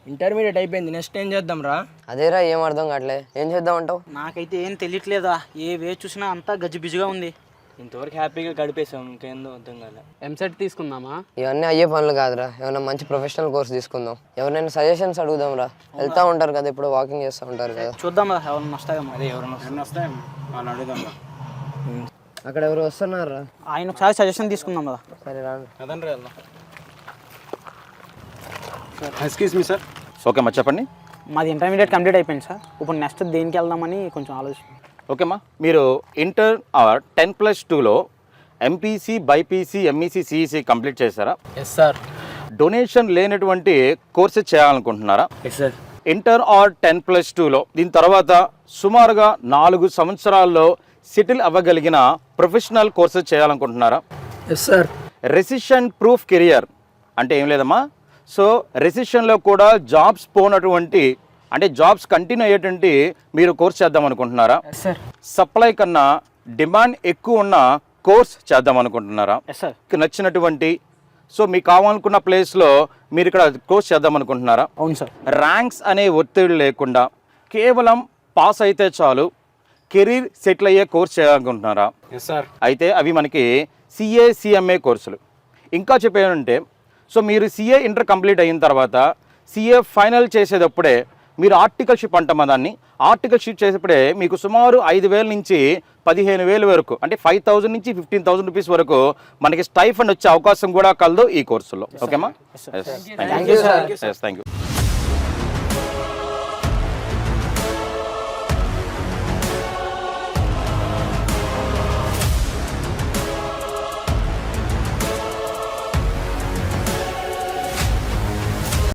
Intermediate అయిపోయింది, next ఏం చేద్దాం రా? అదేరా ఏం అర్థం కావట్లే, ఏం చేద్దాం అంటావు? నాకైతే ఏం తెలియట్లేదా, ఏ వే చూసినా అంతా గజిబిజిగా ఉంది. ఇంతవరకు హ్యాపీగా గడిపేసాం, ఇంకేందో అర్థం కాలే. ఎంసెట్ తీసుకుందామా? ఇవన్నీ అయ్యే పనులు కాదురా, ఏమైనా మంచి ప్రొఫెషనల్ కోర్స్ తీసుకుందాం. ఎవరైనా సజెషన్స్ అడుగుదాం రా. వెళ్తా ఉంటారు కదా, ఇప్పుడు వాకింగ్ చేస్తూ ఉంటారు కదా. చూద్దాం రా, ఎవరన్నా వస్తాయో మరి. ఎవరైనా వస్తాయి వాళ్ళు అడుగుదాం రా. అక్కడ ఎవరు వస్తున్నారా? ఆయన ఒకసారి సజెషన్ తీసుకుందాం కదా. సరే రాండి. అదండి రా వెళ్దాం. Excuse me sir. ఓకే అమ్మా చెప్పండి. మాది ఇంటర్మీడియట్ కంప్లీట్ అయిపోయింది సార్. ఇప్పుడు నెక్స్ట్ దేనికి వెళ్దామని కొంచెం ఆలోచన. ఓకేమ్మా, మీరు ఇంటర్ ఆర్ 10+2లో MPC, BiPC, MEC, CEC complete చేశారా? Yes sir. డొనేషన్ లేనటువంటి కోర్సెస్ చేయాలనుకుంటున్నారా? Yes sir. ఇంటర్ ఆర్ 10+2లో దీని తర్వాత సుమారుగా 4 సంవత్సరాల్లో సెటిల్ అవ్వగలిగిన ప్రొఫెషనల్ కోర్సెస్ చేయాలనుకుంటున్నారా? Yes sir. Recession proof career అంటే ఏం లేదమ్మా. సో రెసిషన్లో కూడా జాబ్స్ పోనటువంటి అంటే జాబ్స్ కంటిన్యూ అయ్యేటువంటి మీరు కోర్స్ చేద్దాం అనుకుంటున్నారా? Yes sir. సప్లై కన్నా డిమాండ్ ఎక్కువ ఉన్న కోర్స్ చేద్దాం అనుకుంటున్నారా? Yes sir. మీకు నచ్చినటువంటి సో మీకు కావాలనుకున్న ప్లేస్లో మీరు ఇక్కడ కోర్స్ చేద్దాం అనుకుంటున్నారా? అవును సార్. ర్యాంక్స్ అనే ఒత్తిడి లేకుండా కేవలం పాస్ అయితే చాలు కెరీర్ సెటిల్ అయ్యే కోర్స్ చేయాలనుకుంటున్నారా? Yes sir. అయితే అవి మనకి సిఏ, సిఎంఏ కోర్సులు. ఇంకా చెప్పానంటే సో మీరు సిఏ ఇంటర్ కంప్లీట్ అయిన తర్వాత సిఏ ఫైనల్ చేసేటప్పుడే మీరు ఆర్టికల్షిప్ అంటామా దాన్ని, ఆర్టికల్షిప్ చేసేప్పుడే మీకు సుమారు 5,000 నుంచి 15,000 వరకు అంటే 5,000 నుంచి 15,000 రూపీస్ వరకు మనకి స్టైఫండ్ వచ్చే అవకాశం కూడా కలదు ఈ కోర్సులో. ఓకేమా? Thank you.